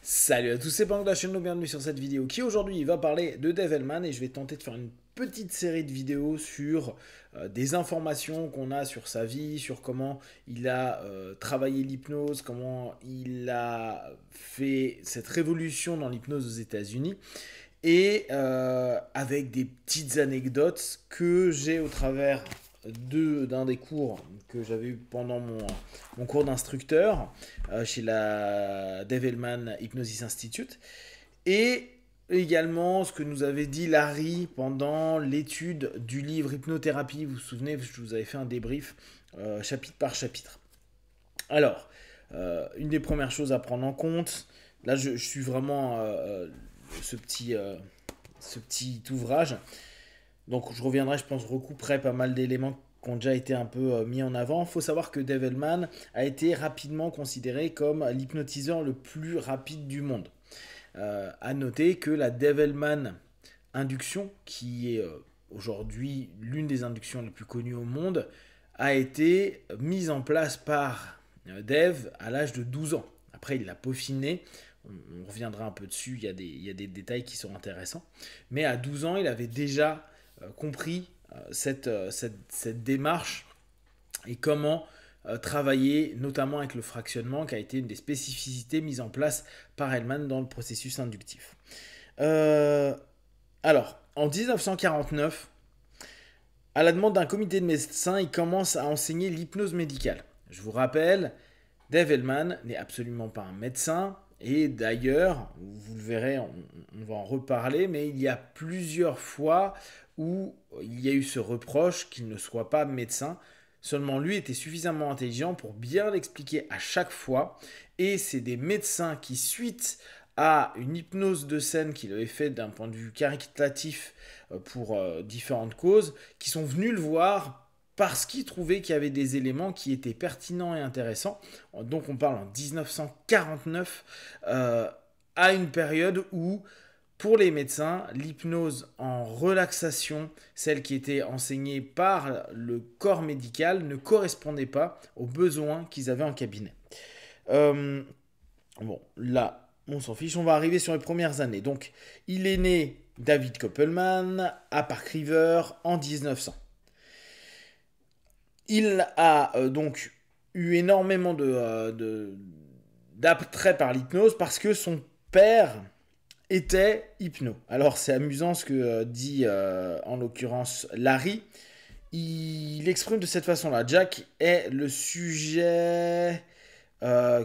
Salut à tous, c'est Pang de la chaîne, bienvenue sur cette vidéo qui aujourd'hui va parler de Dave Hellman et je vais tenter de faire une petite série de vidéos sur des informations qu'on a sur sa vie, sur comment il a travaillé l'hypnose, comment il a fait cette révolution dans l'hypnose aux États-Unis et avec des petites anecdotes que j'ai au travers d'un des cours que j'avais eu pendant mon cours d'instructeur chez la Dave Hellman Hypnosis Institute et également ce que nous avait dit Larry pendant l'étude du livre Hypnothérapie. Vous vous souvenez, je vous avais fait un débrief chapitre par chapitre. Alors, une des premières choses à prendre en compte, là je suis vraiment ce petit ouvrage. Donc je reviendrai, je pense, recouperai pas mal d'éléments qui ont déjà été un peu mis en avant. Il faut savoir que Dave Hellman a été rapidement considéré comme l'hypnotiseur le plus rapide du monde. À noter que la Dave Hellman induction, qui est aujourd'hui l'une des inductions les plus connues au monde, a été mise en place par Dave à l'âge de 12 ans. Après, il l'a peaufiné. On reviendra un peu dessus, il y a des détails qui sont intéressants. Mais à 12 ans, il avait déjà compris cette démarche et comment travailler notamment avec le fractionnement qui a été une des spécificités mises en place par Hellman dans le processus inductif. Alors, en 1949, à la demande d'un comité de médecins, il commence à enseigner l'hypnose médicale. Je vous rappelle, Dave Hellman n'est absolument pas un médecin. Et d'ailleurs, vous le verrez, on va en reparler, mais il y a plusieurs fois où il y a eu ce reproche qu'il ne soit pas médecin. Seulement lui était suffisamment intelligent pour bien l'expliquer à chaque fois. Et c'est des médecins qui, suite à une hypnose de scène qu'il avait faite d'un point de vue caritatif pour différentes causes, qui sont venus le voir parce qu'il trouvait qu'il y avait des éléments qui étaient pertinents et intéressants. Donc on parle en 1949, à une période où, pour les médecins, l'hypnose en relaxation, celle qui était enseignée par le corps médical, ne correspondait pas aux besoins qu'ils avaient en cabinet. Bon, là, on s'en fiche, on va arriver sur les premières années. Donc, il est né David Koppelman à Park River en 1900. Il a donc eu énormément d'attrait par l'hypnose parce que son père était hypno. Alors c'est amusant ce que dit en l'occurrence Larry. Il exprime de cette façon-là. Jack est le sujet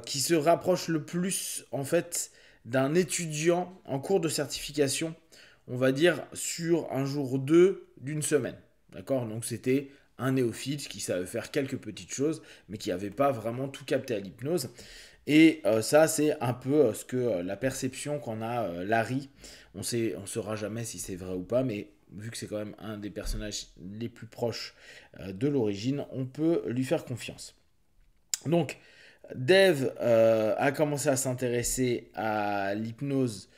qui se rapproche le plus en fait d'un étudiant en cours de certification, on va dire sur un jour ou deux d'une semaine. D'accord ? Donc c'était un néophyte qui savait faire quelques petites choses, mais qui n'avait pas vraiment tout capté à l'hypnose. Et ça, c'est un peu ce que la perception qu'en a Larry. On ne saura jamais si c'est vrai ou pas, mais vu que c'est quand même un des personnages les plus proches de l'origine, on peut lui faire confiance. Donc, Dave a commencé à s'intéresser à l'hypnose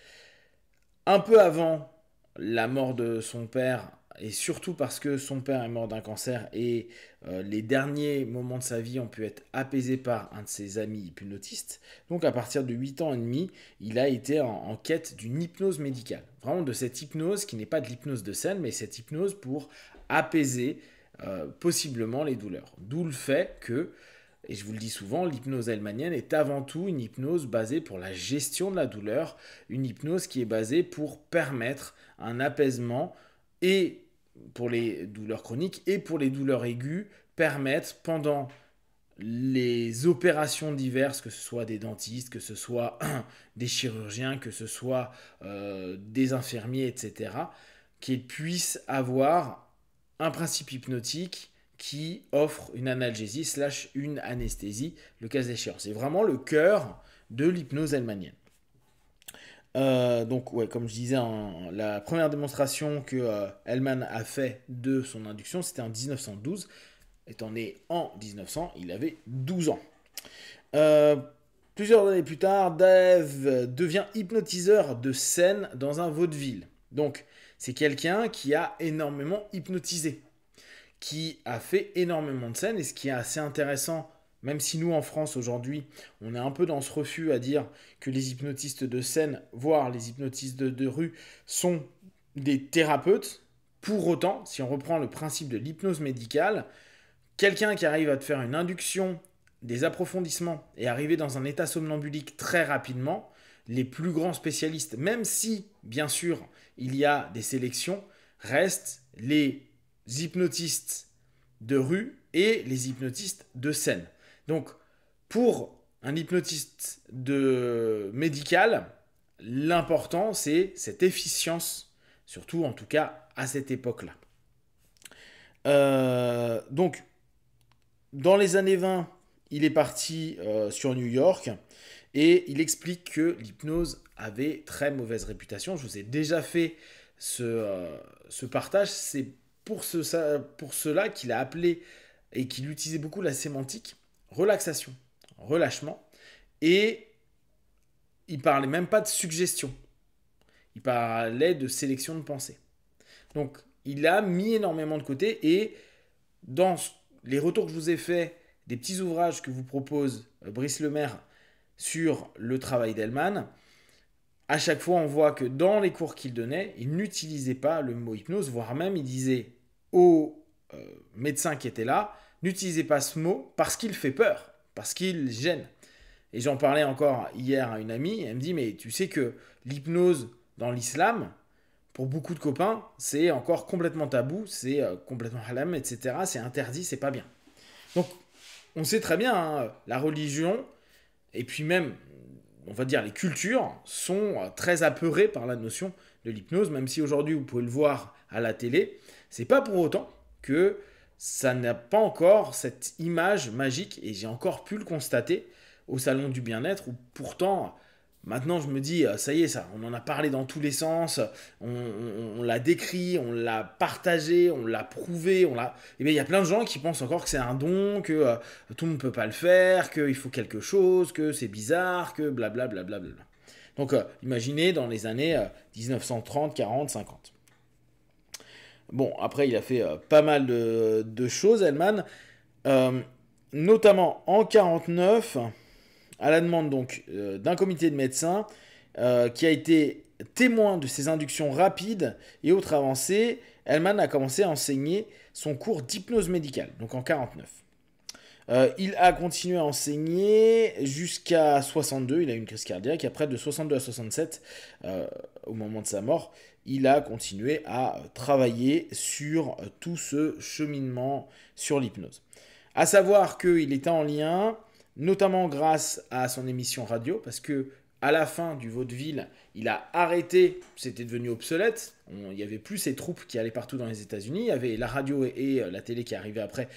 un peu avant la mort de son père, et surtout parce que son père est mort d'un cancer et les derniers moments de sa vie ont pu être apaisés par un de ses amis hypnotistes. Donc à partir de 8 ans et demi, il a été en quête d'une hypnose médicale. Vraiment de cette hypnose qui n'est pas de l'hypnose de scène, mais cette hypnose pour apaiser possiblement les douleurs. D'où le fait que, et je vous le dis souvent, l'hypnose hellmanienne est avant tout une hypnose basée pour la gestion de la douleur, une hypnose qui est basée pour permettre un apaisement et pour les douleurs chroniques et pour les douleurs aiguës, permettre pendant les opérations diverses, que ce soit des dentistes, que ce soit des chirurgiens, que ce soit des infirmiers, etc., qu'ils puissent avoir un principe hypnotique qui offre une analgésie / une anesthésie, le cas échéant. C'est vraiment le cœur de l'hypnose hellmanienne. Donc, ouais, comme je disais, la première démonstration que Hellman a fait de son induction, c'était en 1912. Étant né en 1900, il avait 12 ans. Plusieurs années plus tard, Dave devient hypnotiseur de scène dans un vaudeville. Donc, c'est quelqu'un qui a énormément hypnotisé, qui a fait énormément de scènes. Et ce qui est assez intéressant même si nous en France aujourd'hui, on est un peu dans ce refus à dire que les hypnotistes de scène, voire les hypnotistes de rue, sont des thérapeutes. Pour autant, si on reprend le principe de l'hypnose médicale, quelqu'un qui arrive à te faire une induction, des approfondissements et arriver dans un état somnambulique très rapidement, les plus grands spécialistes, même si, bien sûr, il y a des sélections, restent les hypnotistes de rue et les hypnotistes de scène. Donc, pour un hypnotiste de médical, l'important, c'est cette efficience, surtout en tout cas à cette époque-là. Donc, dans les années 20, il est parti sur New York et il explique que l'hypnose avait très mauvaise réputation. Je vous ai déjà fait ce partage. C'est pour cela qu'il a appelé et qu'il utilisait beaucoup la sémantique relaxation, relâchement. Et il parlait même pas de suggestion. Il parlait de sélection de pensée. Donc, il a mis énormément de côté et dans les retours que je vous ai faits, des petits ouvrages que vous propose Brice Lemaire sur le travail d'Hellman, à chaque fois on voit que dans les cours qu'il donnait, il n'utilisait pas le mot hypnose, voire même il disait aux médecins qui étaient là, n'utilisez pas ce mot parce qu'il fait peur, parce qu'il gêne. Et j'en parlais encore hier à une amie, elle me dit, mais tu sais que l'hypnose dans l'islam, pour beaucoup de copains, c'est encore complètement tabou, c'est complètement haram, etc. C'est interdit, c'est pas bien. Donc, on sait très bien, hein, la religion, et puis même, on va dire, les cultures, sont très apeurées par la notion de l'hypnose, même si aujourd'hui, vous pouvez le voir à la télé. C'est pas pour autant que ça n'a pas encore cette image magique, et j'ai encore pu le constater au Salon du Bien-être, où pourtant... Maintenant, je me dis, ça y est, ça, on en a parlé dans tous les sens, on l'a décrit, on l'a partagé, on l'a prouvé, Et bien, il y a plein de gens qui pensent encore que c'est un don, que tout le monde ne peut pas le faire, qu'il faut quelque chose, que c'est bizarre, que blablabla. Donc, imaginez dans les années 1930, 40, 50. Bon, après, il a fait pas mal de choses, Hellman, notamment en 49... à la demande donc d'un comité de médecins qui a été témoin de ces inductions rapides et autres avancées, Hellman a commencé à enseigner son cours d'hypnose médicale, donc en 49. Il a continué à enseigner jusqu'à 62, il a eu une crise cardiaque, et après de 62 à 67, au moment de sa mort, il a continué à travailler sur tout ce cheminement sur l'hypnose. À savoir qu'il était en lien... notamment grâce à son émission radio, parce que à la fin du vaudeville, il a arrêté, c'était devenu obsolète, il n'y avait plus ces troupes qui allaient partout dans les États-Unis, il y avait la radio et la télé qui arrivaient après,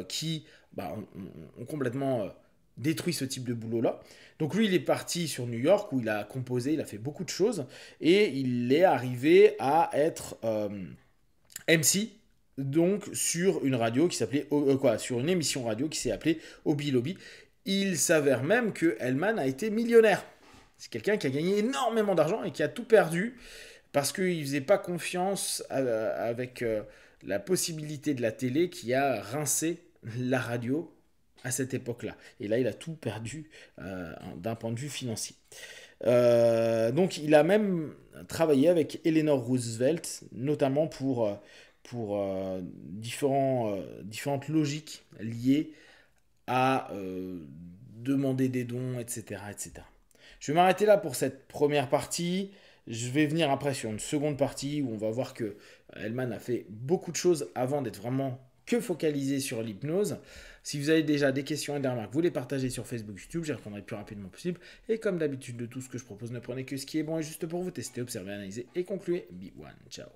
qui ont complètement détruit ce type de boulot-là. Donc lui, il est parti sur New York, où il a composé, il a fait beaucoup de choses, et il est arrivé à être MC, donc sur une radio qui s'appelait sur une émission radio qui s'est appelée Hobby Lobby. Il s'avère même que Hellman a été millionnaire. C'est quelqu'un qui a gagné énormément d'argent et qui a tout perdu parce qu'il ne faisait pas confiance avec la possibilité de la télé qui a rincé la radio à cette époque-là. Et là, il a tout perdu d'un point de vue financier. Donc, il a même travaillé avec Eleanor Roosevelt, notamment pour différentes logiques liées à demander des dons, etc., etc. Je vais m'arrêter là pour cette première partie. Je vais venir après sur une seconde partie où on va voir que Hellman a fait beaucoup de choses avant d'être vraiment que focalisé sur l'hypnose. Si vous avez déjà des questions et des remarques, vous les partagez sur Facebook, YouTube, j'y répondrai le plus rapidement possible. Et comme d'habitude de tout ce que je propose, ne prenez que ce qui est bon et juste pour vous. Testez, observez, analysez et concluez. Be one. Ciao.